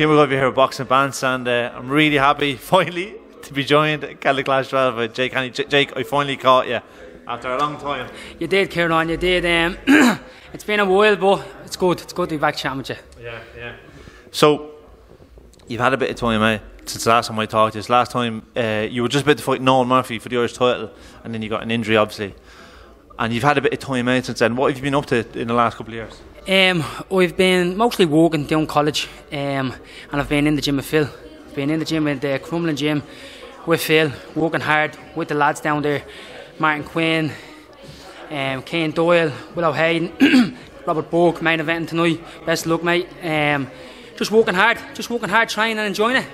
Kim over here at Boxing Bants, and I'm really happy finally to be joined at Celtic Clash 12 with Jake Haney. Jake, I finally caught you after a long time. You did, Kieran, you did. It's been a while, but it's good. It's good to be back chatting with you. Yeah. So, you've had a bit of time, eh? Since the last time I talked to you. Last time you were just about to fight Noel Murphy for the Irish title, and then you got an injury, obviously. And you've had a bit of time out since then. What have you been up to in the last couple of years? I've been mostly walking down college, and I've been in the gym with Phil. I've been in the gym with the Crumlin gym with Phil, working hard with the lads down there. Martin Quinn, Cian Doyle, Willow Hayden, Robert Burke, main event tonight. Best of luck, mate. Just working hard, trying and enjoying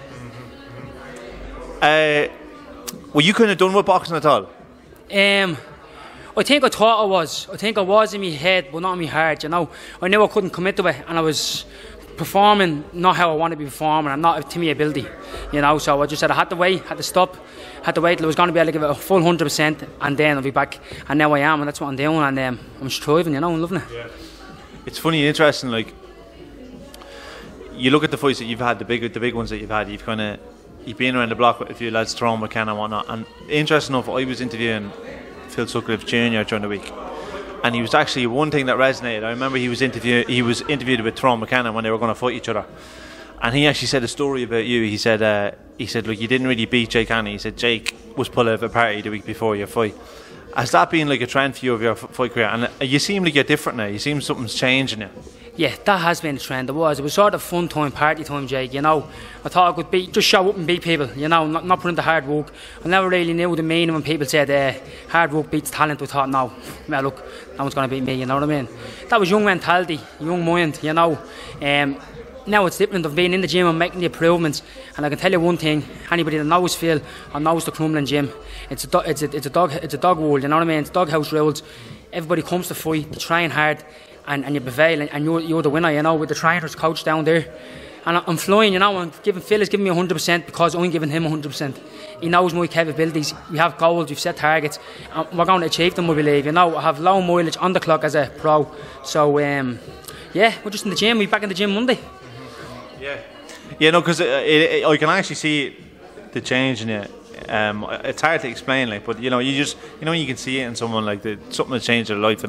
it. Were you kind of done with boxing at all? I think I thought I was. I think I was in my head, but not in my heart, you know. I knew I couldn't commit to it, and I was performing not how I want to be performing, and not to my ability, you know. So I just said I had to wait, had to stop, had to wait till I was going to be able to give it a full 100%, and then I'll be back. And now I am, and that's what I'm doing, and I'm striving, you know, I'm loving it. Yeah. It's funny, interesting, like, you look at the fights that you've had, the big ones that you've had, you've been around the block with a few lads, Tyrone McKenna and whatnot, and interesting enough, I was interviewing Phil Sutcliffe Jr. during the week, and he was actually one thing that resonated. I remember he was interviewed with Tyrone McKenna when they were going to fight each other, and he actually said a story about you. He said look, you didn't really beat Jake Haney. He said Jake was pulled out of a party the week before your fight. Has that been like a trend for you of your fight career? And you seem like you're different now. You seem something's changing you. Yeah, that has been a trend. It was sort of fun time, party time, Jake, you know. I thought I could just show up and beat people, you know, not put in the hard work. I never really knew the meaning when people said hard work beats talent. I thought, no, well, look, no one's going to beat me, you know what I mean? That was young mentality, young mind, you know. Now it's different. I've been in the gym and making the improvements, and I can tell you one thing: anybody that knows Phil or knows the Crumlin gym, it's a dog world, you know what I mean? It's doghouse rules. Everybody comes to fight, they train hard, and you prevail, and you're the winner, you know, with the trainers, coach down there. And I'm flying, you know, Phil is giving me 100% because I'm giving him 100%. He knows my capabilities. We have goals, we've set targets, and we're going to achieve them, we believe. You know, I have low mileage on the clock as a pro. So, yeah, we're just in the gym. We're back in the gym Monday. Yeah, no, because I can actually see the change in it. It's hard to explain, like, but you know, you can see it in someone, like something has changed their life,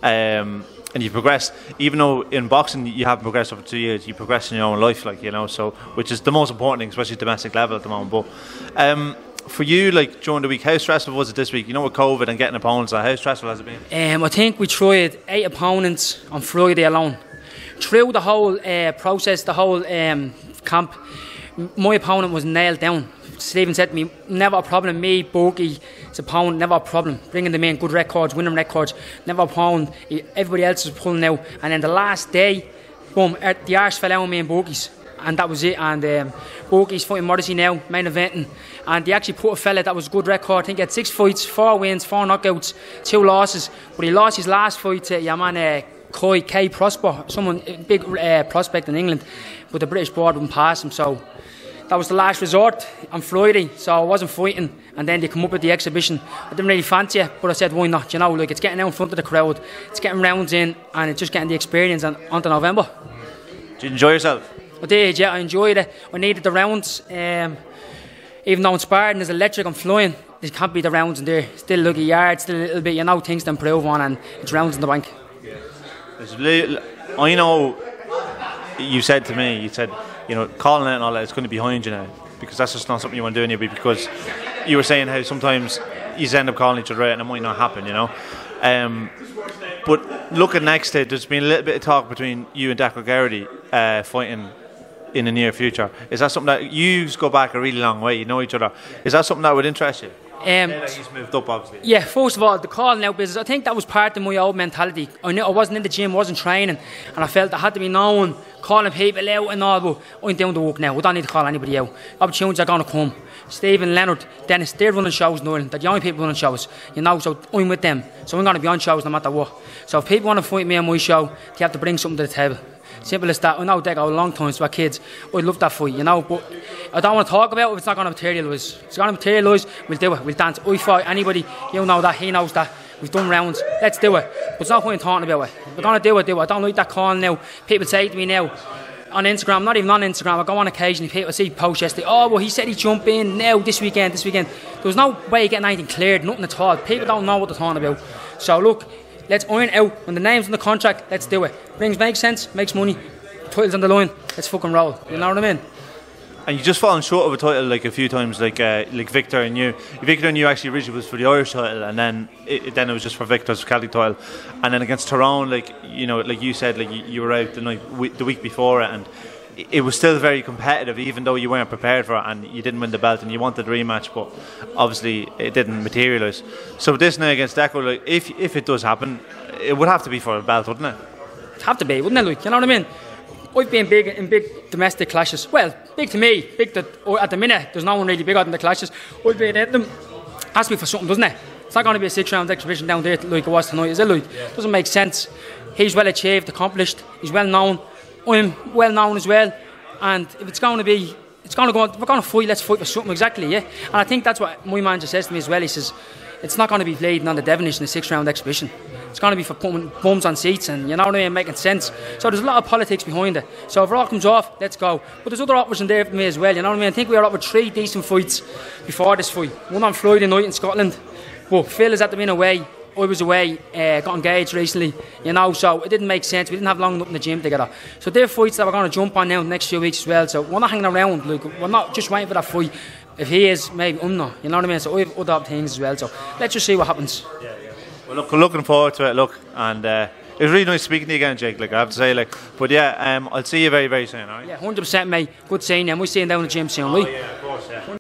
and you progress. Even though in boxing you haven't progressed over 2 years, you progress in your own life, like, you know. So, which is the most important thing, especially domestic level at the moment. But for you, like during the week, how stressful was it this week? You know, with COVID and getting opponents, how stressful has it been? I think we tried 8 opponents on Friday alone. Through the whole process, the whole camp, my opponent was nailed down. Stephen said to me, never a problem. Me, Borky's opponent, never a problem. Bringing them in, good records, winning records, never a problem. Everybody else was pulling out. And then the last day, boom, the arse fell out on me and Borky's. And that was it. And Borky's fighting Morrissey now, main eventing. And they actually put a fella that was a good record. I think he had 6 fights, 4 wins, 4 knockouts, 2 losses. But he lost his last fight to K Prosper, someone big prospect in England, but the British board wouldn't pass him, so that was the last resort on Friday. So I wasn't fighting, and then they come up with the exhibition. I didn't really fancy it, but I said, why not? You know, like, it's getting out in front of the crowd, it's getting rounds in, and it's just getting the experience onto November. Did you enjoy yourself? I did, yeah, I enjoyed it. I needed the rounds. Even though in sparring there's electric, I'm flying. There can't be the rounds in there. Still look a yard, still a little bit, you know, things to improve on, and it's rounds in the bank. I know you said to me, you know, calling it and all that, it's going to be behind you now, because that's just not something you want to do anyway, because you were saying how sometimes you end up calling each other out and it might not happen, you know. But looking next to it, there's been a little bit of talk between you and Declan Geraghty fighting in the near future. Is that something that you go back a really long way, you know each other? Is that something that would interest you? He's moved up, obviously. Yeah, first of all, the calling out business, I think that was part of my old mentality. I wasn't in the gym, wasn't training, and I felt I had to be known, calling people out and all, but I'm doing the work now. I don't need to call anybody out. Opportunities are going to come. Stephen, Leonard, Dennis, they're running shows in Ireland. They're the only people running shows, you know, so I'm with them. So I'm going to be on shows no matter what. So if people want to fight me on my show, they have to bring something to the table. Simple as that. I know they go a long time to our kids. I'd love that fight, you know, but I don't want to talk about it if it's not going to materialise. If it's going to materialise, we'll do it. We'll dance. I fight anybody, you know that, he knows that. We've done rounds. Let's do it. But it's not point in talking about it. If we're going to do it, do it. I don't like that call now. People say to me now, on Instagram, not even on Instagram, I go on occasionally, people see posts yesterday, oh, well, he said he'd jump in now this weekend. There was no way of getting anything cleared, nothing at all. People don't know what they're talking about. So look, let's iron out. When the name's on the contract, let's do it. Makes sense, makes money, title's on the line, let's fucking roll. You know what I mean? And you just fallen short of a title like a few times, like Victor and you. Victor and you actually originally was for the Irish title, and then it was just for Victor's Celtic title. And then against Tyrone, like you said, like you were out the week before it, and it was still very competitive, even though you weren't prepared for it and you didn't win the belt and you wanted a rematch, but obviously it didn't materialise. So this now against Deco, like if it does happen, it would have to be for a belt, wouldn't it? It'd have to be, wouldn't it? Like, you know what I mean? I've been big in big domestic clashes. Well, big to me, at the minute, there's no one really bigger than the clashes. I've been in them. Has to be for something, doesn't it? It's not going to be a 6-round exhibition down there like it was tonight, is it? Like, doesn't make sense. He's well achieved, accomplished. He's well known. I'm well known as well. And if it's going to be, we're going to fight. Let's fight for something, exactly. Yeah. And I think that's what my manager says to me as well. He says it's not going to be bleeding on the Devonish in a 6-round exhibition. It's going to be for putting bums on seats, and you know what I mean, making sense. So there's a lot of politics behind it. So if it all comes off, let's go. But there's other offers in there for me as well. You know what I mean? I think we were up with 3 decent fights before this fight. One on Friday night in Scotland. But Phil is at the minute away. I was away, got engaged recently, you know, so it didn't make sense. We didn't have long enough in the gym together. So they're fights that we're going to jump on now in the next few weeks as well. So we're not hanging around, like, we're not just waiting for that fight. If he is, maybe I'm not, you know what I mean? So I have other things as well. So let's just see what happens. Yeah. Well, look, looking forward to it, and it was really nice speaking to you again, Jake, like I have to say, like, but yeah, I'll see you very, very soon, alright? Yeah, 100%, mate. Good seeing you, and we'll see you down the gym soon, right? Yeah, of course, yeah.